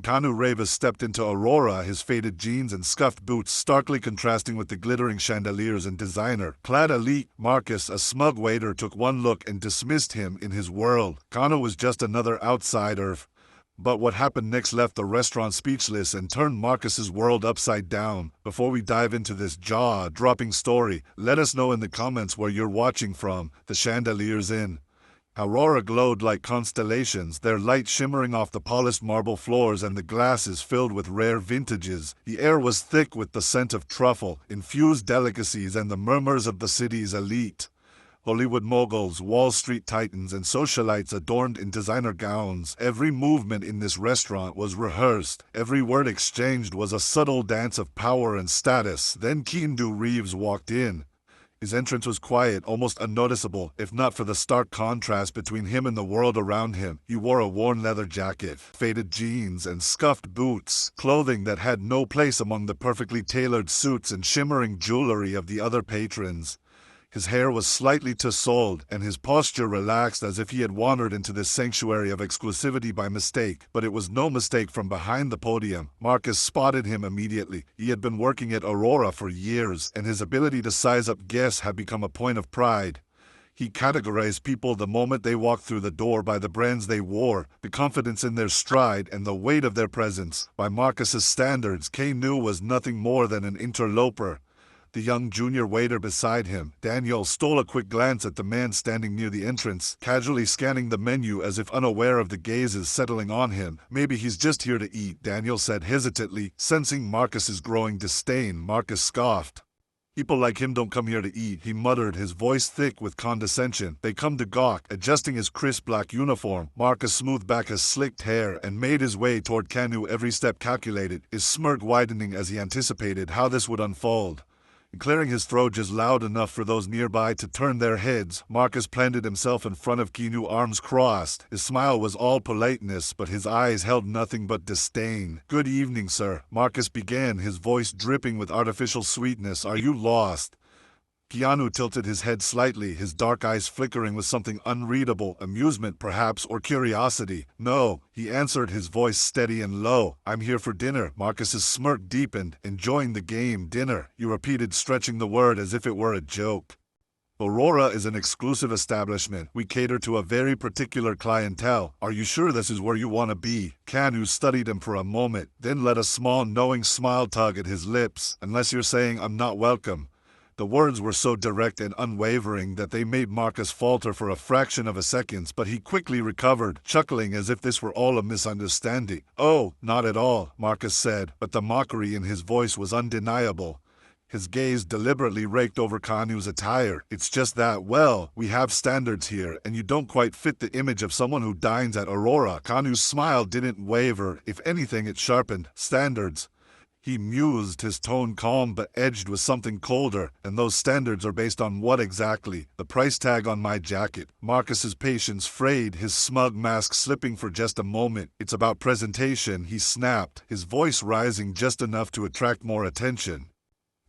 Keanu Reeves stepped into Aurora, his faded jeans and scuffed boots starkly contrasting with the glittering chandeliers and designer-clad elite. Marcus, a smug waiter, took one look and dismissed him in his world. Keanu was just another outsider. But what happened next left the restaurant speechless and turned Marcus's world upside down. Before we dive into this jaw-dropping story, let us know in the comments where you're watching from. The chandeliers in Aurora glowed like constellations, their light shimmering off the polished marble floors and the glasses filled with rare vintages. The air was thick with the scent of truffle, infused delicacies, and the murmurs of the city's elite. Hollywood moguls, Wall Street titans, and socialites adorned in designer gowns. Every movement in this restaurant was rehearsed. Every word exchanged was a subtle dance of power and status. Then Keanu Reeves walked in. His entrance was quiet, almost unnoticeable, if not for the stark contrast between him and the world around him. He wore a worn leather jacket, faded jeans, and scuffed boots, clothing that had no place among the perfectly tailored suits and shimmering jewelry of the other patrons. His hair was slightly tousled, and his posture relaxed as if he had wandered into this sanctuary of exclusivity by mistake. But it was no mistake. From behind the podium, Marcus spotted him immediately. He had been working at Aurora for years, and his ability to size up guests had become a point of pride. He categorized people the moment they walked through the door by the brands they wore, the confidence in their stride, and the weight of their presence. By Marcus's standards, Keanu was nothing more than an interloper. The young junior waiter beside him, Daniel, stole a quick glance at the man standing near the entrance, casually scanning the menu as if unaware of the gazes settling on him. "Maybe he's just here to eat," Daniel said hesitantly, sensing Marcus's growing disdain. Marcus scoffed. "People like him don't come here to eat," he muttered, his voice thick with condescension. "They come to gawk." Adjusting his crisp black uniform, Marcus smoothed back his slicked hair and made his way toward Keanu, every step calculated, his smirk widening as he anticipated how this would unfold. Clearing his throat just loud enough for those nearby to turn their heads, Marcus planted himself in front of Keanu, arms crossed. His smile was all politeness, but his eyes held nothing but disdain. "Good evening, sir," Marcus began, his voice dripping with artificial sweetness. "Are you lost?" Keanu tilted his head slightly, his dark eyes flickering with something unreadable, amusement perhaps, or curiosity. "No," he answered, his voice steady and low. "I'm here for dinner." Marcus's smirk deepened. "Enjoying the game. Dinner," he repeated, stretching the word as if it were a joke. "Aurora is an exclusive establishment. We cater to a very particular clientele. Are you sure this is where you want to be?" Keanu studied him for a moment, then let a small, knowing smile tug at his lips. "Unless you're saying I'm not welcome." The words were so direct and unwavering that they made Marcus falter for a fraction of a second, but he quickly recovered, chuckling as if this were all a misunderstanding. "Oh, not at all," Marcus said, but the mockery in his voice was undeniable. His gaze deliberately raked over Keanu's attire. "It's just that, well, we have standards here, and you don't quite fit the image of someone who dines at Aurora." Keanu's smile didn't waver. If anything, it sharpened. "Standards?" He mused, his tone calm but edged with something colder. "And those standards are based on what exactly?" "The price tag on my jacket." Marcus's patience frayed, his smug mask slipping for just a moment. "It's about presentation," he snapped, his voice rising just enough to attract more attention.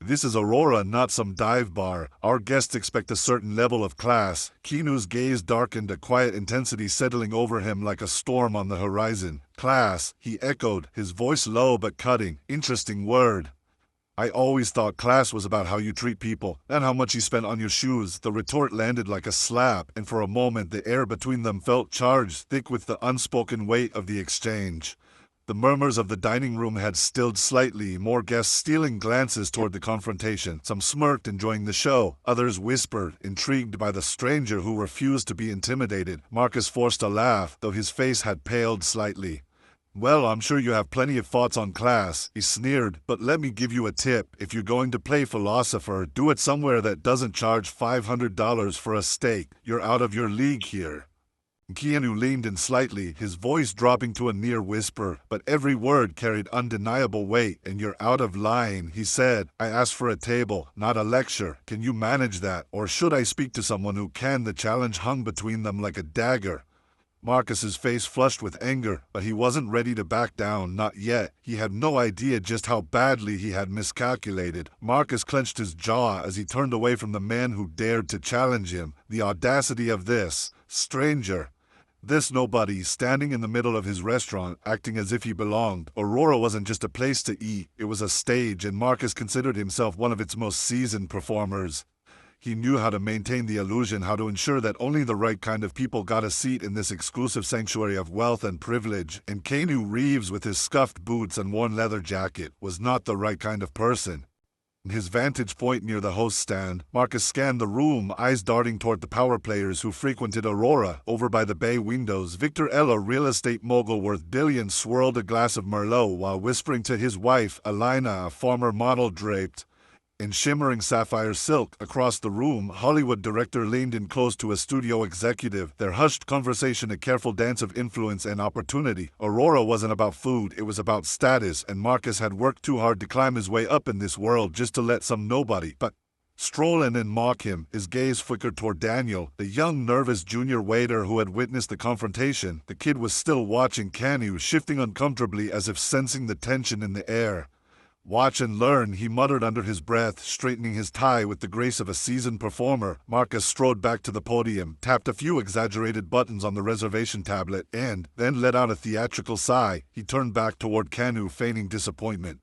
"This is Aurora, not some dive bar. Our guests expect a certain level of class." Keanu's gaze darkened, a quiet intensity settling over him like a storm on the horizon. "Class," he echoed, his voice low but cutting. "Interesting word. I always thought class was about how you treat people, and how much you spend on your shoes." The retort landed like a slap, and for a moment the air between them felt charged, thick with the unspoken weight of the exchange. The murmurs of the dining room had stilled slightly, more guests stealing glances toward the confrontation. Some smirked, enjoying the show. Others whispered, intrigued by the stranger who refused to be intimidated. Marcus forced a laugh, though his face had paled slightly. "Well, I'm sure you have plenty of thoughts on class," he sneered, "but let me give you a tip. If you're going to play philosopher, do it somewhere that doesn't charge $500 for a steak. You're out of your league here." Keanu leaned in slightly, his voice dropping to a near whisper, but every word carried undeniable weight. "And you're out of line," he said. "I asked for a table, not a lecture. Can you manage that? Or should I speak to someone who can?" The challenge hung between them like a dagger. Marcus's face flushed with anger, but he wasn't ready to back down, not yet. He had no idea just how badly he had miscalculated. Marcus clenched his jaw as he turned away from the man who dared to challenge him. The audacity of this stranger. This nobody, standing in the middle of his restaurant, acting as if he belonged. Aurora wasn't just a place to eat, it was a stage, and Marcus considered himself one of its most seasoned performers. He knew how to maintain the illusion, how to ensure that only the right kind of people got a seat in this exclusive sanctuary of wealth and privilege, and Keanu Reeves, with his scuffed boots and worn leather jacket, was not the right kind of person. In his vantage point near the host stand, Marcus scanned the room, eyes darting toward the power players who frequented Aurora. Over by the bay windows, Victor L., a real estate mogul worth billions, swirled a glass of Merlot while whispering to his wife, Elena, a former model draped in shimmering sapphire silk. Across the room, Hollywood director leaned in close to a studio executive, their hushed conversation a careful dance of influence and opportunity. Aurora wasn't about food, it was about status, and Marcus had worked too hard to climb his way up in this world just to let some nobody but stroll in and mock him. His gaze flickered toward Daniel, the young, nervous junior waiter who had witnessed the confrontation. The kid was still watching Keanu, shifting uncomfortably as if sensing the tension in the air. "Watch and learn," he muttered under his breath, straightening his tie with the grace of a seasoned performer. Marcus strode back to the podium, tapped a few exaggerated buttons on the reservation tablet, and then let out a theatrical sigh. He turned back toward Keanu, feigning disappointment.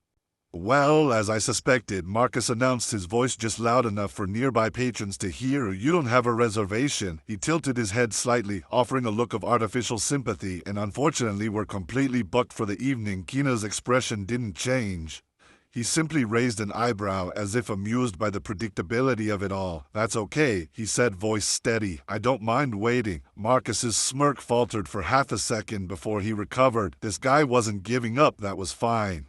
"Well, as I suspected," Marcus announced, his voice just loud enough for nearby patrons to hear, "you don't have a reservation." He tilted his head slightly, offering a look of artificial sympathy, and unfortunately we're completely booked for the evening. Keanu's expression didn't change. He simply raised an eyebrow as if amused by the predictability of it all. "That's okay," he said, voice steady. "I don't mind waiting." Marcus's smirk faltered for half a second before he recovered. This guy wasn't giving up, that was fine.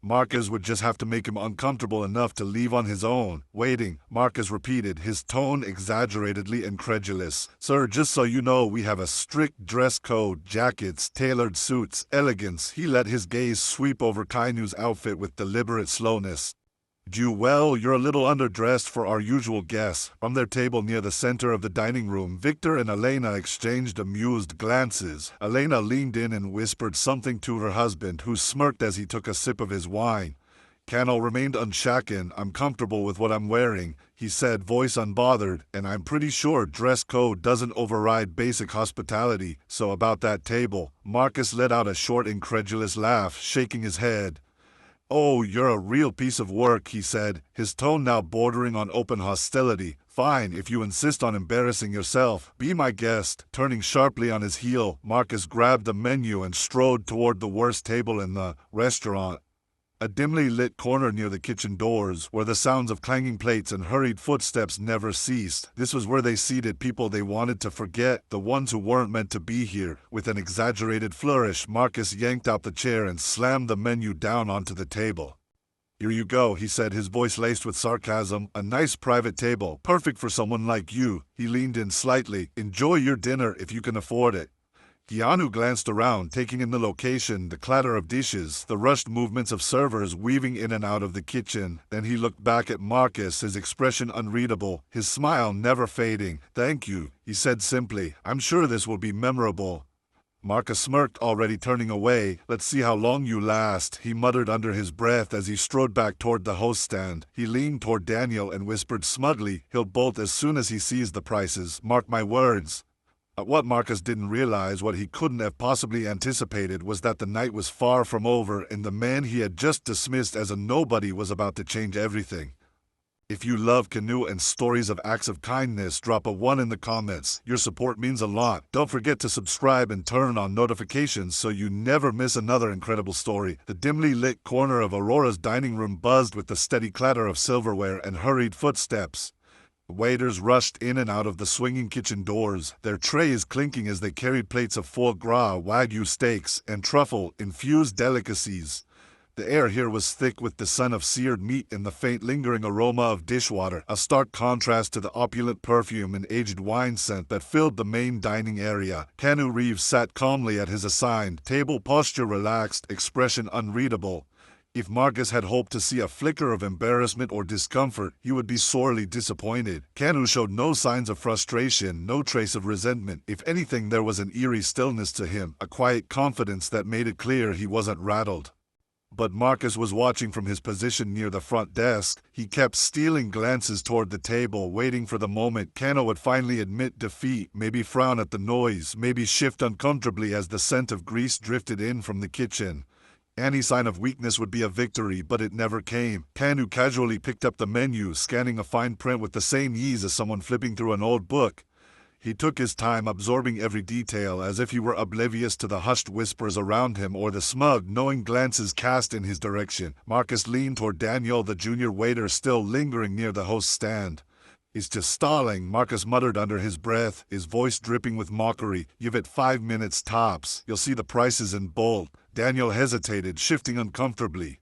Marcus would just have to make him uncomfortable enough to leave on his own. "Waiting," Marcus repeated, his tone exaggeratedly incredulous. "Sir, just so you know, we have a strict dress code, jackets, tailored suits, elegance." He let his gaze sweep over Keanu's outfit with deliberate slowness. "Well, you're a little underdressed for our usual guests." From their table near the center of the dining room, Victor and Elena exchanged amused glances. Elena leaned in and whispered something to her husband, who smirked as he took a sip of his wine. Keanu remained unshaken. "I'm comfortable with what I'm wearing," he said, voice unbothered, "and I'm pretty sure dress code doesn't override basic hospitality. So about that table." Marcus let out a short, incredulous laugh, shaking his head. "Oh, you're a real piece of work," he said, his tone now bordering on open hostility. "Fine, if you insist on embarrassing yourself, be my guest." Turning sharply on his heel, Marcus grabbed the menu and strode toward the worst table in the restaurant, a dimly lit corner near the kitchen doors, where the sounds of clanging plates and hurried footsteps never ceased. This was where they seated people they wanted to forget, the ones who weren't meant to be here. With an exaggerated flourish, Marcus yanked out the chair and slammed the menu down onto the table. "Here you go," he said, his voice laced with sarcasm. "A nice private table, perfect for someone like you." He leaned in slightly. "Enjoy your dinner if you can afford it." Keanu glanced around, taking in the location, the clatter of dishes, the rushed movements of servers weaving in and out of the kitchen. Then he looked back at Marcus, his expression unreadable, his smile never fading. "Thank you," he said simply. "I'm sure this will be memorable." Marcus smirked, already turning away. "Let's see how long you last," he muttered under his breath as he strode back toward the host stand. He leaned toward Daniel and whispered smugly, "He'll bolt as soon as he sees the prices. Mark my words." What Marcus didn't realize, what he couldn't have possibly anticipated, was that the night was far from over, and the man he had just dismissed as a nobody was about to change everything. If you love Keanu and stories of acts of kindness, drop a 1 in the comments. Your support means a lot. Don't forget to subscribe and turn on notifications so you never miss another incredible story. The dimly lit corner of Aurora's dining room buzzed with the steady clatter of silverware and hurried footsteps. Waiters rushed in and out of the swinging kitchen doors, their trays clinking as they carried plates of foie gras, wagyu steaks, and truffle-infused delicacies. The air here was thick with the scent of seared meat and the faint lingering aroma of dishwater, a stark contrast to the opulent perfume and aged wine scent that filled the main dining area. Keanu Reeves sat calmly at his assigned table, posture relaxed, expression unreadable. If Marcus had hoped to see a flicker of embarrassment or discomfort, he would be sorely disappointed. Keanu showed no signs of frustration, no trace of resentment. If anything, there was an eerie stillness to him, a quiet confidence that made it clear he wasn't rattled. But Marcus was watching from his position near the front desk. He kept stealing glances toward the table, waiting for the moment Keanu would finally admit defeat, maybe frown at the noise, maybe shift uncomfortably as the scent of grease drifted in from the kitchen. Any sign of weakness would be a victory, but it never came. Keanu casually picked up the menu, scanning a fine print with the same ease as someone flipping through an old book. He took his time, absorbing every detail, as if he were oblivious to the hushed whispers around him or the smug, knowing glances cast in his direction. Marcus leaned toward Daniel, the junior waiter, still lingering near the host's stand. "He's just stalling," Marcus muttered under his breath, his voice dripping with mockery. "Give it 5 minutes tops. You'll see the prices in bold." Daniel hesitated, shifting uncomfortably.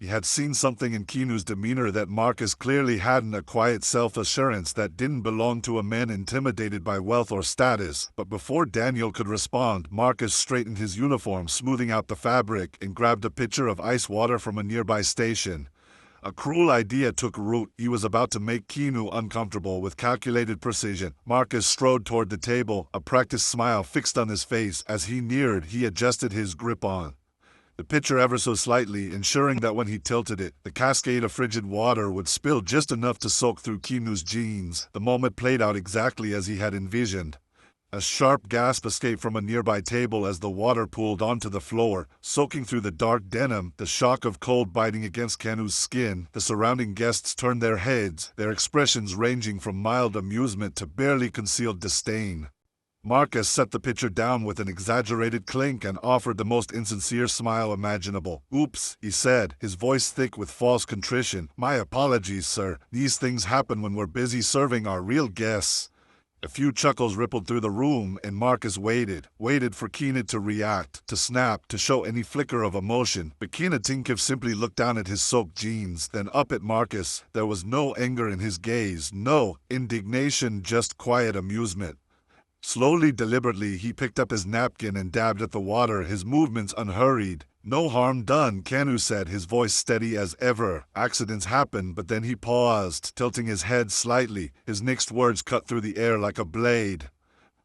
He had seen something in Keanu's demeanor that Marcus clearly hadn't, a quiet self-assurance that didn't belong to a man intimidated by wealth or status. But before Daniel could respond, Marcus straightened his uniform, smoothing out the fabric, and grabbed a pitcher of ice water from a nearby station. A cruel idea took root. He was about to make Keanu uncomfortable with calculated precision. Marcus strode toward the table, a practiced smile fixed on his face. As he neared, he adjusted his grip on the pitcher ever so slightly, ensuring that when he tilted it, the cascade of frigid water would spill just enough to soak through Keanu's jeans. The moment played out exactly as he had envisioned. A sharp gasp escaped from a nearby table as the water pooled onto the floor, soaking through the dark denim, the shock of cold biting against Keanu's skin. The surrounding guests turned their heads, their expressions ranging from mild amusement to barely concealed disdain. Marcus set the pitcher down with an exaggerated clink and offered the most insincere smile imaginable. "Oops," he said, his voice thick with false contrition. "My apologies, sir. These things happen when we're busy serving our real guests." A few chuckles rippled through the room, and Marcus waited for Keanu to react, to snap, to show any flicker of emotion. But Keanu simply looked down at his soaked jeans, then up at Marcus. There was no anger in his gaze, no indignation, just quiet amusement. Slowly, deliberately, he picked up his napkin and dabbed at the water, his movements unhurried. "No harm done," Keanu said, his voice steady as ever. "Accidents happen," but then he paused, tilting his head slightly. His next words cut through the air like a blade.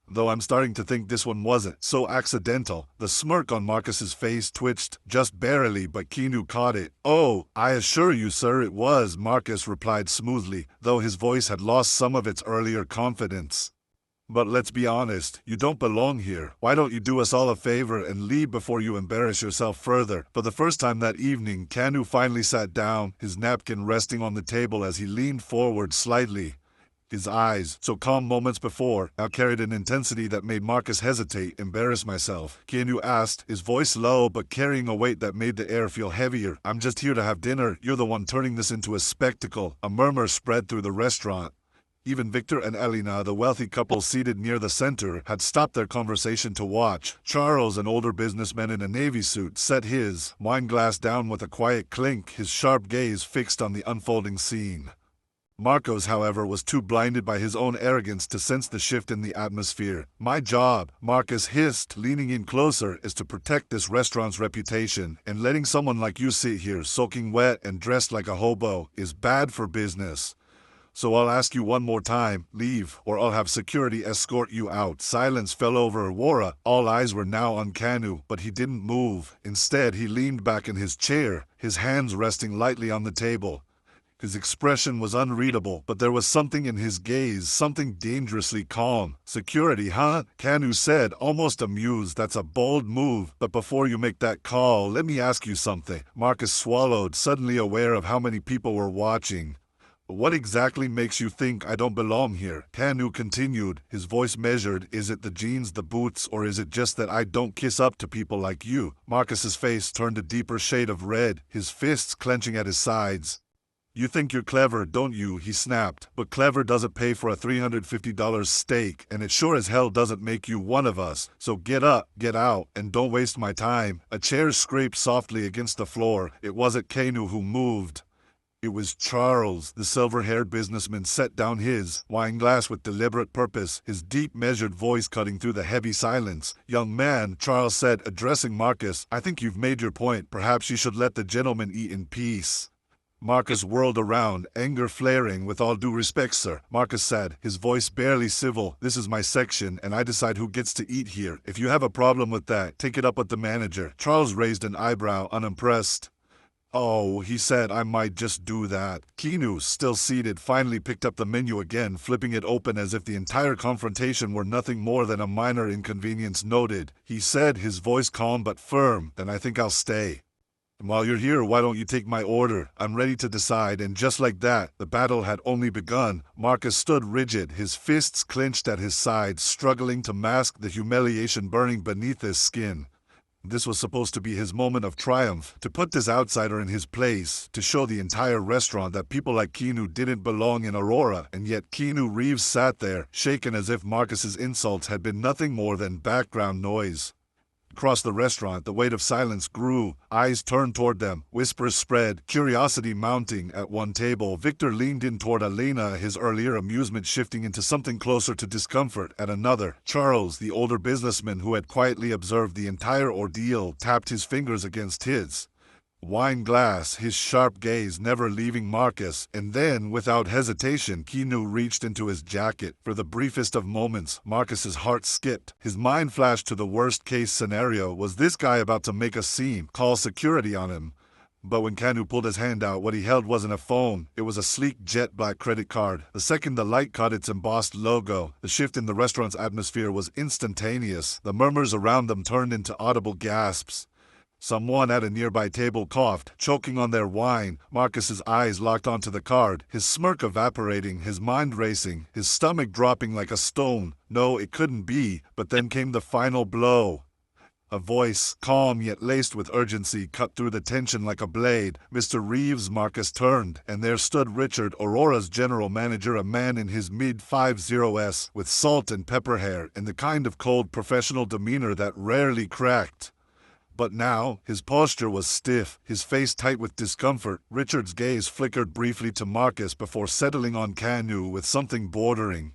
"Though I'm starting to think this one wasn't so accidental." The smirk on Marcus's face twitched, just barely, but Keanu caught it. "Oh, I assure you, sir, it was," Marcus replied smoothly, though his voice had lost some of its earlier confidence. "But let's be honest, you don't belong here. Why don't you do us all a favor and leave before you embarrass yourself further?" For the first time that evening, Keanu finally sat down, his napkin resting on the table as he leaned forward slightly. His eyes, so calm moments before, now carried an intensity that made Marcus hesitate. "Embarrass myself?" Keanu asked, his voice low but carrying a weight that made the air feel heavier. "I'm just here to have dinner. You're the one turning this into a spectacle." A murmur spread through the restaurant. Even Victor and Elena, the wealthy couple seated near the center, had stopped their conversation to watch. Charles, an older businessman in a navy suit, set his wine glass down with a quiet clink, his sharp gaze fixed on the unfolding scene. Marcos, however, was too blinded by his own arrogance to sense the shift in the atmosphere. "My job," Marcus hissed, leaning in closer, "is to protect this restaurant's reputation, and letting someone like you sit here soaking wet and dressed like a hobo is bad for business. So I'll ask you one more time, leave, or I'll have security escort you out." Silence fell over Aurora. All eyes were now on Keanu, but he didn't move. Instead, he leaned back in his chair, his hands resting lightly on the table. His expression was unreadable, but there was something in his gaze, something dangerously calm. "Security, huh?" Keanu said, almost amused. "That's a bold move, but before you make that call, let me ask you something." Marcus swallowed, suddenly aware of how many people were watching. "What exactly makes you think I don't belong here?" Keanu continued, his voice measured. "Is it the jeans, the boots, or is it just that I don't kiss up to people like you?" Marcus's face turned a deeper shade of red, his fists clenching at his sides. "You think you're clever, don't you?" he snapped. "But clever doesn't pay for a $350 steak, and it sure as hell doesn't make you one of us. So get up, get out, and don't waste my time." A chair scraped softly against the floor. It wasn't Keanu who moved. It was Charles. The silver-haired businessman set down his wine glass with deliberate purpose, his deep, measured voice cutting through the heavy silence. "Young man," Charles said, addressing Marcus, "I think you've made your point. Perhaps you should let the gentleman eat in peace." Marcus whirled around, anger flaring. "With all due respect, sir," Marcus said, his voice barely civil, "this is my section, and I decide who gets to eat here. If you have a problem with that, take it up with the manager." Charles raised an eyebrow, unimpressed. "Oh," he said, "I might just do that." Keanu, still seated, finally picked up the menu again, flipping it open as if the entire confrontation were nothing more than a minor inconvenience. "Noted," he said, his voice calm but firm. "Then I think I'll stay. And while you're here, why don't you take my order? I'm ready to decide." And just like that, the battle had only begun. Marcus stood rigid, his fists clenched at his sides, struggling to mask the humiliation burning beneath his skin. This was supposed to be his moment of triumph, to put this outsider in his place, to show the entire restaurant that people like Keanu didn't belong in Aurora, and yet Keanu Reeves sat there, shaken as if Marcus's insults had been nothing more than background noise. Across the restaurant, the weight of silence grew. Eyes turned toward them, whispers spread, curiosity mounting. At one table, Victor leaned in toward Elena, his earlier amusement shifting into something closer to discomfort. At another, Charles, the older businessman who had quietly observed the entire ordeal, tapped his fingers against his wine glass, his sharp gaze never leaving Marcus. And then, without hesitation, Keanu reached into his jacket. For the briefest of moments, Marcus's heart skipped. His mind flashed to the worst-case scenario. Was this guy about to make a scene, call security on him? But when Keanu pulled his hand out, what he held wasn't a phone. It was a sleek jet black credit card. The second the light caught its embossed logo, the shift in the restaurant's atmosphere was instantaneous. The murmurs around them turned into audible gasps. Someone at a nearby table coughed, choking on their wine. Marcus's eyes locked onto the card, his smirk evaporating, his mind racing, his stomach dropping like a stone. No, it couldn't be. But then came the final blow. A voice, calm yet laced with urgency, cut through the tension like a blade. "Mr. Reeves." Marcus turned, and there stood Richard, Aurora's general manager, a man in his mid-50s, with salt and pepper hair, and the kind of cold professional demeanor that rarely cracked. But now, his posture was stiff, his face tight with discomfort. Richard's gaze flickered briefly to Marcus before settling on Keanu with something bordering